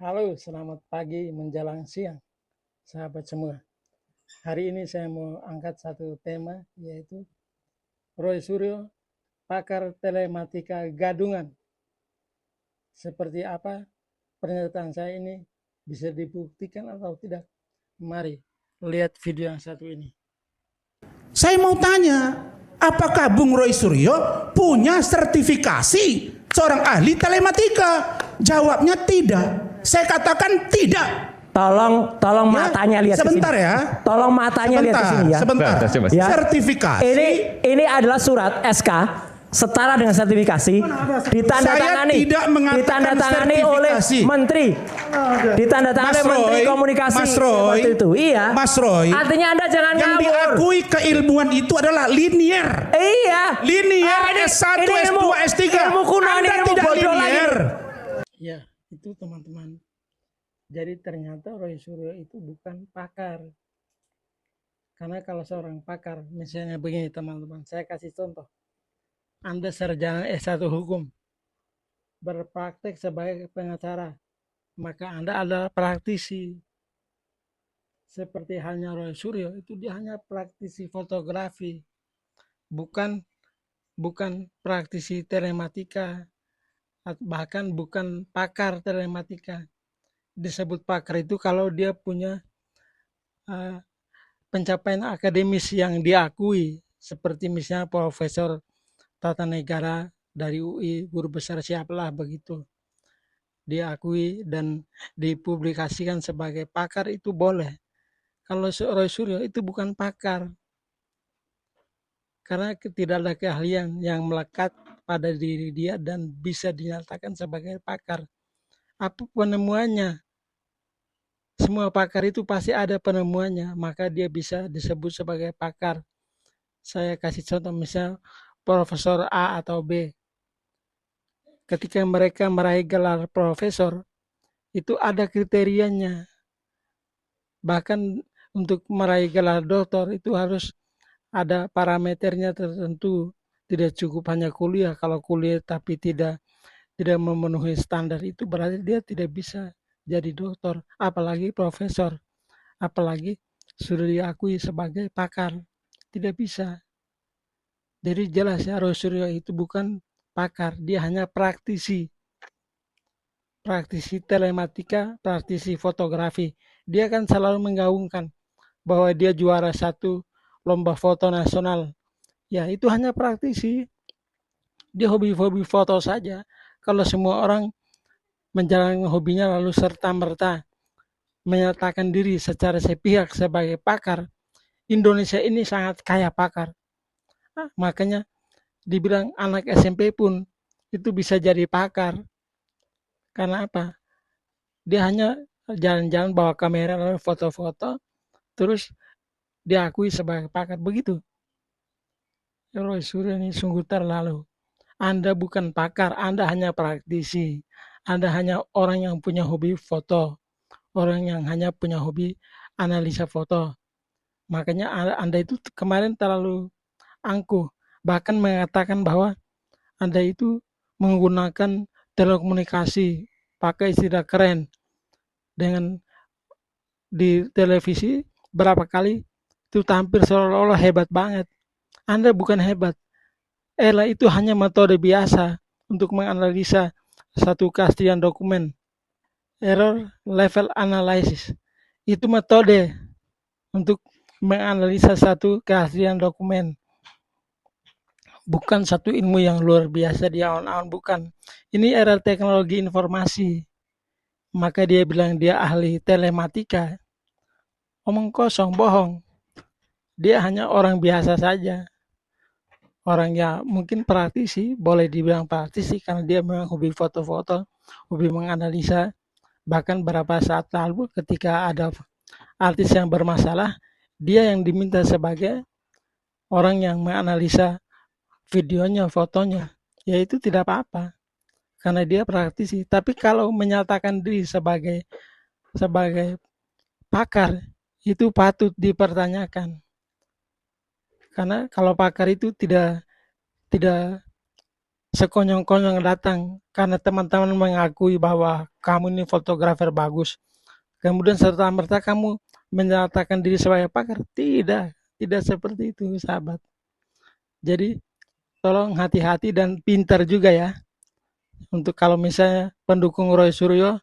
Halo, selamat pagi menjelang siang, sahabat semua. Hari ini saya mau angkat satu tema, yaitu Roy Suryo, pakar telematika gadungan. Seperti apa pernyataan saya ini bisa dibuktikan atau tidak? Mari lihat video yang satu ini. Saya mau tanya, apakah Bung Roy Suryo punya sertifikasi seorang ahli telematika? Jawabnya tidak. Saya katakan tidak. Tolong Ya, matanya lihat sebentar ke sini. ya. Tolong matanya lihat ke sini ya. Sebentar. Ya. Sertifikasi. Ini adalah surat SK setara dengan sertifikasi ditandatangani oleh menteri, ditandatangani oleh menteri komunikasi Mas Roy, waktu itu. Iya. Mas Roy. Artinya Anda jangan yang ngawur. diakui keilmuan itu adalah linier. Iya. Linier S1, S2, S3. Ilmu kuno, Anda ilmu tidak bodoh linier. Ya, itu teman-teman. Jadi ternyata Roy Suryo itu bukan pakar. Karena kalau seorang pakar, misalnya begini teman-teman, saya kasih contoh. Anda sarjana S1 hukum, berpraktek sebagai pengacara, maka Anda adalah praktisi. Seperti halnya Roy Suryo, itu dia hanya praktisi fotografi, bukan praktisi telematika, bahkan bukan pakar telematika. Disebut pakar itu kalau dia punya pencapaian akademis yang diakui, seperti misalnya Profesor Tata Negara dari UI, guru besar siapalah begitu, diakui dan dipublikasikan sebagai pakar, itu boleh. Kalau Roy Suryo itu bukan pakar, karena tidak ada keahlian yang melekat pada diri dia dan bisa dinyatakan sebagai pakar. Apa penemuannya? Semua pakar itu pasti ada penemuannya, maka dia bisa disebut sebagai pakar. Saya kasih contoh, misal Profesor A atau B. Ketika mereka meraih gelar profesor, itu ada kriterianya. Bahkan untuk meraih gelar doktor itu harus ada parameternya tertentu. Tidak cukup hanya kuliah. Kalau kuliah tapi tidak memenuhi standar, itu berarti dia tidak bisa jadi doktor, apalagi profesor, apalagi sudah diakui sebagai pakar. Tidak bisa. Jadi jelas ya, Roy Suryo itu bukan pakar, dia hanya praktisi. Praktisi telematika, praktisi fotografi. Dia kan selalu menggaungkan bahwa dia juara satu lomba foto nasional. Ya, itu hanya praktisi. Dia hobi-hobi foto saja. Kalau semua orang menjalankan hobinya lalu serta-merta menyatakan diri secara sepihak sebagai pakar, Indonesia ini sangat kaya pakar. Makanya dibilang anak SMP pun itu bisa jadi pakar. Karena apa? Dia hanya jalan-jalan bawa kamera lalu foto-foto, terus diakui sebagai pakar. Begitu. Roy Suryo ini sungguh terlalu. Anda bukan pakar, Anda hanya praktisi. Anda hanya orang yang punya hobi foto, orang yang hanya punya hobi analisa foto. Makanya Anda itu kemarin terlalu angkuh, bahkan mengatakan bahwa Anda itu menggunakan telekomunikasi, pakai istilah keren, dengan di televisi berapa kali itu tampil seolah-olah hebat banget. Anda bukan hebat. Itu hanya metode biasa untuk menganalisa satu keaslian dokumen. Error level analysis. Itu metode untuk menganalisa satu keaslian dokumen. Bukan satu ilmu yang luar biasa di awan-awan, bukan. Ini era teknologi informasi. Maka dia bilang dia ahli telematika. Omong kosong, bohong. Dia hanya orang biasa saja. Orang yang mungkin praktisi, boleh dibilang praktisi karena dia memang hobi foto-foto, hobi menganalisa. Bahkan beberapa saat lalu ketika ada artis yang bermasalah, dia yang diminta sebagai orang yang menganalisa videonya, fotonya. Ya itu tidak apa-apa karena dia praktisi. Tapi kalau menyatakan diri sebagai pakar, itu patut dipertanyakan. Karena kalau pakar itu tidak sekonyong-konyong datang karena teman-teman mengakui bahwa kamu ini fotografer bagus. Kemudian serta-merta kamu menyatakan diri sebagai pakar. Tidak, tidak seperti itu, sahabat. Jadi tolong hati-hati dan pintar juga ya. Untuk kalau misalnya pendukung Roy Suryo,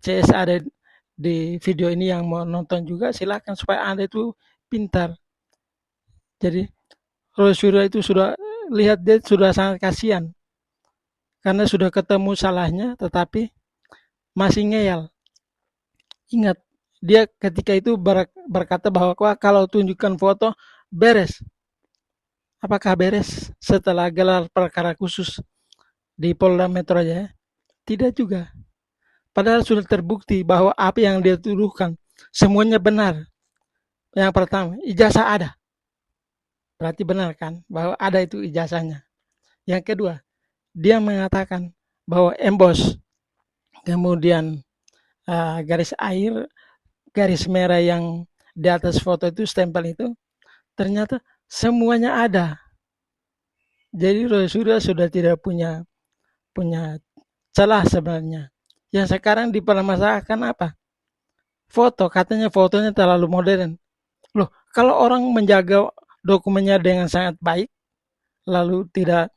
CS ada di video ini yang mau nonton juga, silakan supaya Anda itu pintar. Jadi Roy Suryo itu sudah lihat, dia sudah sangat kasihan karena sudah ketemu salahnya tetapi masih ngeyel. Ingat, dia ketika itu berkata bahwa kalau tunjukkan foto beres. Apakah beres setelah gelar perkara khusus di Polda Metro Jaya? Tidak juga. Padahal sudah terbukti bahwa apa yang dia tuduhkan semuanya benar. Yang pertama, ijazah ada. Berarti benar kan bahwa ada itu ijazahnya. Yang kedua, dia mengatakan bahwa emboss, kemudian garis air, garis merah yang di atas foto itu, stempel itu, ternyata semuanya ada. Jadi Roy Suryo sudah tidak punya celah sebenarnya. Yang sekarang dipermasalahkan apa? Foto, katanya fotonya terlalu modern. Loh, kalau orang menjaga dokumennya dengan sangat baik, lalu tidak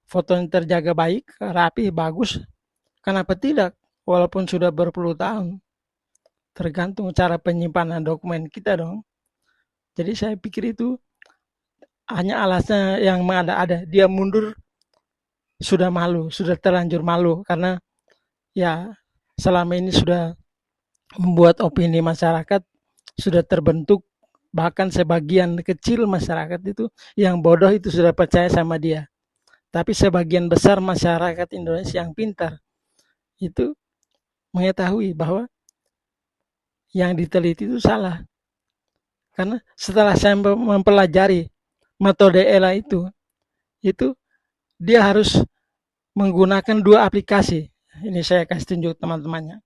fotonya terjaga baik, rapi, bagus, kenapa tidak? Walaupun sudah berpuluh tahun. Tergantung cara penyimpanan dokumen kita dong. Jadi saya pikir itu hanya alasnya yang mengada-ada. Dia mundur sudah malu, sudah terlanjur malu karena ya selama ini sudah membuat opini masyarakat sudah terbentuk, bahkan sebagian kecil masyarakat itu yang bodoh itu sudah percaya sama dia. Tapi sebagian besar masyarakat Indonesia yang pintar itu mengetahui bahwa yang diteliti itu salah. Karena setelah saya mempelajari metode ELA itu dia harus menggunakan 2 aplikasi. Ini saya kasih tunjuk teman-temannya.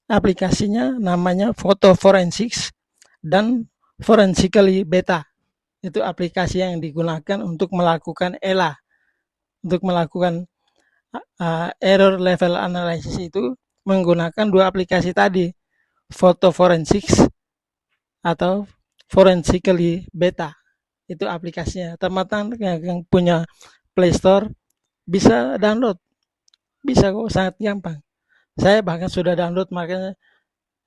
Aplikasinya namanya Photo Forensics dan Forensically Beta. Itu aplikasi yang digunakan untuk melakukan ELA. Untuk melakukan error level analysis itu menggunakan 2 aplikasi tadi. Photo Forensics atau Forensically Beta. Itu aplikasinya. Teman-teman yang punya Play Store bisa download. Bisa kok, sangat gampang. Saya bahkan sudah download, makanya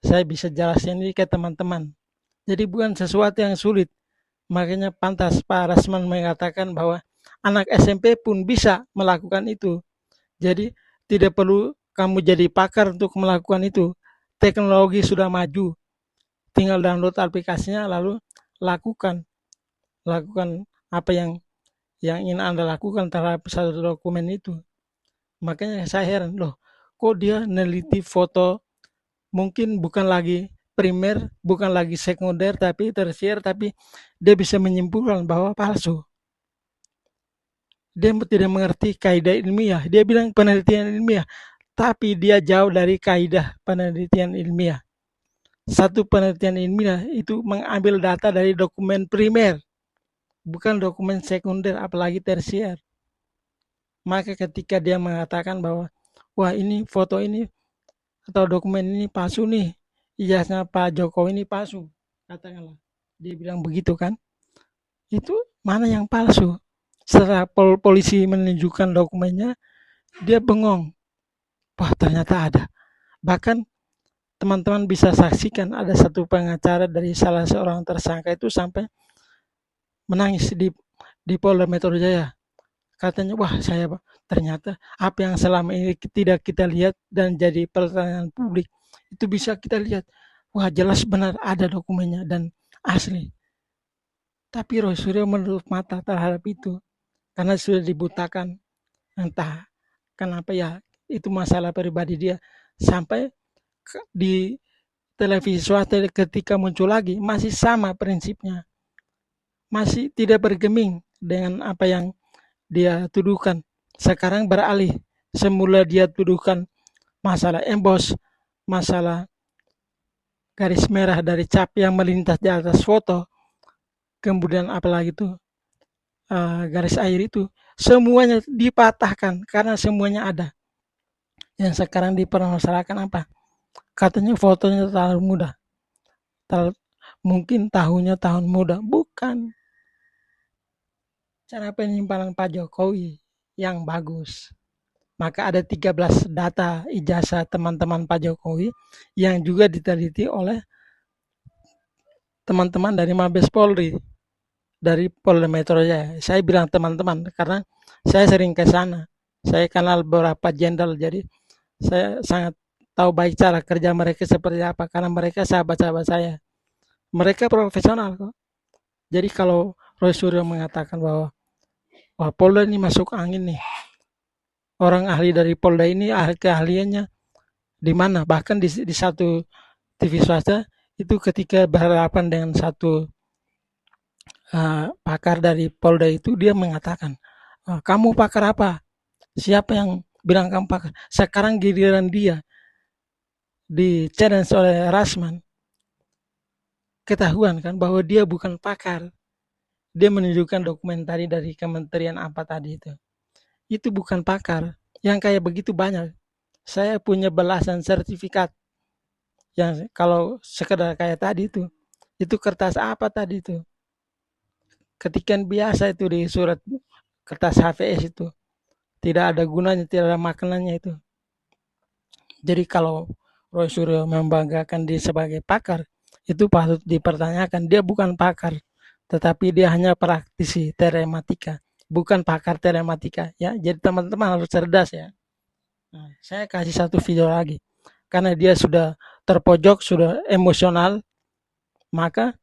saya bisa jelasin ini ke teman-teman. Jadi bukan sesuatu yang sulit. Makanya pantas Pak Rasman mengatakan bahwa anak SMP pun bisa melakukan itu. Jadi tidak perlu kamu jadi pakar untuk melakukan itu. Teknologi sudah maju. Tinggal download aplikasinya lalu lakukan apa yang ingin Anda lakukan terhadap satu dokumen itu. Makanya saya heran, loh kok dia neliti foto mungkin bukan lagi primer, bukan lagi sekunder, tapi tersier, tapi dia bisa menyimpulkan bahwa palsu. Dia tidak mengerti kaidah ilmiah. Dia bilang penelitian ilmiah, tapi dia jauh dari kaidah penelitian ilmiah. Satu penelitian ilmiah itu mengambil data dari dokumen primer, bukan dokumen sekunder, apalagi tersier. Maka ketika dia mengatakan bahwa wah ini foto ini atau dokumen ini palsu nih, ijazahnya Pak Jokowi ini palsu, katakanlah dia bilang begitu kan, itu mana yang palsu? Setelah polisi menunjukkan dokumennya, dia bengong, wah ternyata ada. Bahkan teman-teman bisa saksikan ada satu pengacara dari salah seorang tersangka itu sampai menangis di Polda Metro Jaya. Katanya, wah saya ternyata apa yang selama ini tidak kita lihat dan jadi pertanyaan publik, itu bisa kita lihat. Wah jelas benar ada dokumennya dan asli. Tapi Roy Suryo menutup mata terhadap itu. Karena sudah dibutakan. Entah kenapa ya, itu masalah pribadi dia. Sampai di televisi swasta ketika muncul lagi, masih sama prinsipnya. Masih tidak bergeming dengan apa yang dia tuduhkan. Sekarang beralih. Semula dia tuduhkan masalah emboss, masalah garis merah dari cap yang melintas di atas foto, kemudian apalagi itu garis air itu, semuanya dipatahkan karena semuanya ada. Yang sekarang dipermasalahkan apa? Katanya fotonya terlalu muda. Mungkin tahunnya tahun muda. Bukan. Cara penyimpanan Pak Jokowi yang bagus. Maka ada 13 data ijazah teman-teman Pak Jokowi yang juga diteliti oleh teman-teman dari Mabes Polri, dari Polda Metro Jaya. Saya bilang teman-teman karena saya sering ke sana. Saya kenal beberapa jenderal, jadi saya sangat tahu baik cara kerja mereka seperti apa karena mereka sahabat-sahabat saya. Mereka profesional kok. Jadi kalau Roy Suryo mengatakan bahwa wah Polda ini masuk angin nih, orang ahli dari Polda ini keahliannya di mana? Bahkan di satu TV swasta itu ketika berhadapan dengan satu pakar dari Polda itu, dia mengatakan, kamu pakar apa? Siapa yang bilang kamu pakar? Sekarang giliran dia di challenge oleh Rasman, ketahuan kan bahwa dia bukan pakar. Dia menunjukkan dokumen tadi dari kementerian apa tadi itu bukan pakar. Yang kayak begitu banyak. Saya punya belasan sertifikat yang kalau sekedar kayak tadi itu kertas apa tadi itu, ketikan biasa itu di surat kertas HVS itu, tidak ada gunanya, tidak ada maknanya itu. Jadi kalau Roy Suryo membanggakan diri sebagai pakar, itu patut dipertanyakan. Dia bukan pakar, tetapi dia hanya praktisi telematika, bukan pakar telematika ya. Jadi teman-teman harus cerdas ya. Nah, saya kasih satu video lagi karena dia sudah terpojok, sudah emosional, maka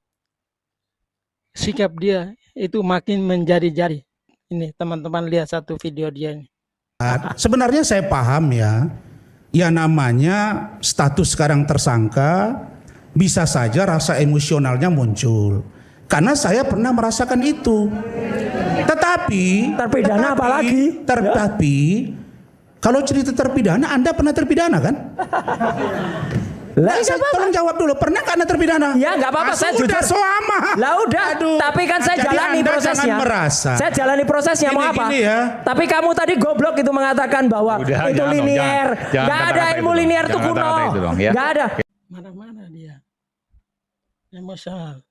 sikap dia itu makin menjadi-jadi. Ini teman-teman lihat satu video dia ini. Sebenarnya saya paham ya namanya status sekarang tersangka, bisa saja rasa emosionalnya muncul. Karena saya pernah merasakan itu. Tetapi kalau cerita terpidana, Anda pernah terpidana kan? Lah, tolong jawab dulu, pernah nggak Anda terpidana? Ya nggak apa-apa, saya jujur. Selama. Lah udah, tapi kan saya jalani prosesnya. Saya jalani prosesnya, mau apa? Ya. Tapi kamu tadi goblok itu mengatakan bahwa udah, itu linier. Nggak ada ilmu linier itu kuno. Nggak ada. Mana-mana dia emosional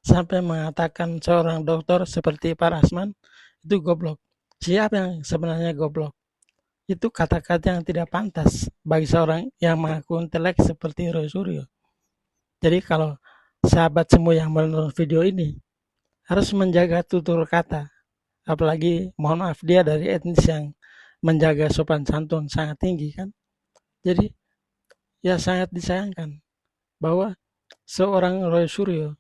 sampai mengatakan seorang dokter seperti Pak Rasman itu goblok. Siapa yang sebenarnya goblok? Itu kata-kata yang tidak pantas bagi seorang yang mengaku intelek seperti Roy Suryo. Jadi kalau sahabat semua yang menonton video ini harus menjaga tutur kata. Apalagi mohon maaf dia dari etnis yang menjaga sopan santun sangat tinggi kan. Jadi ya sangat disayangkan bahwa seorang Roy Suryo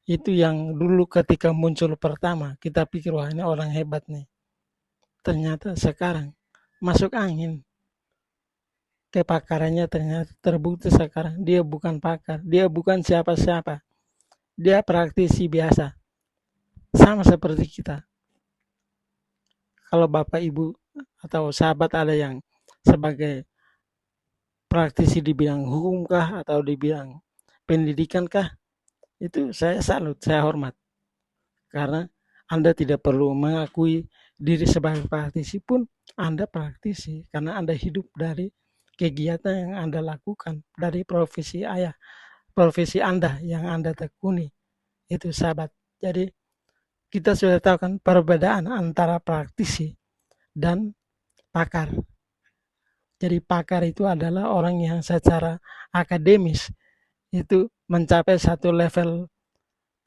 itu yang dulu ketika muncul pertama kita pikir wah ini orang hebat nih. Ternyata sekarang masuk angin. Kepakarannya ternyata terbukti sekarang dia bukan pakar, dia bukan siapa-siapa. Dia praktisi biasa. Sama seperti kita. Kalau Bapak Ibu atau sahabat ada yang sebagai praktisi di bidang hukum kah atau di bidang pendidikan kah, itu saya salut, saya hormat. Karena Anda tidak perlu mengakui diri sebagai praktisi pun Anda praktisi karena Anda hidup dari kegiatan yang Anda lakukan, dari profesi ayah, profesi Anda yang Anda tekuni. Itu sahabat. Jadi kita sudah tahu kan perbedaan antara praktisi dan pakar. Jadi pakar itu adalah orang yang secara akademis itu mencapai satu level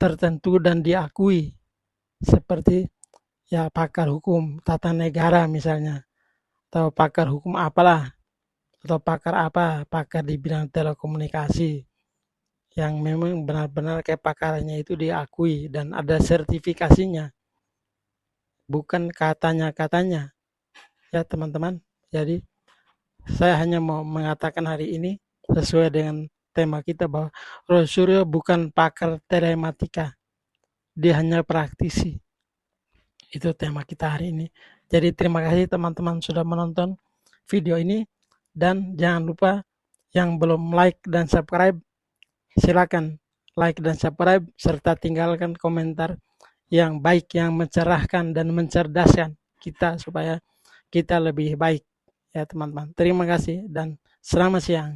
tertentu dan diakui, seperti ya pakar hukum tata negara misalnya, atau pakar hukum apalah, atau pakar apa, pakar di bidang telekomunikasi yang memang benar-benar kepakarannya itu diakui dan ada sertifikasinya, bukan katanya-katanya ya teman-teman. Jadi saya hanya mau mengatakan hari ini sesuai dengan tema kita bahwa Roy Suryo bukan pakar telematika, dia hanya praktisi. Itu tema kita hari ini. Jadi terima kasih teman-teman sudah menonton video ini, dan jangan lupa yang belum like dan subscribe, silakan like dan subscribe serta tinggalkan komentar yang baik, yang mencerahkan dan mencerdaskan kita supaya kita lebih baik. Ya teman-teman, terima kasih dan selamat siang.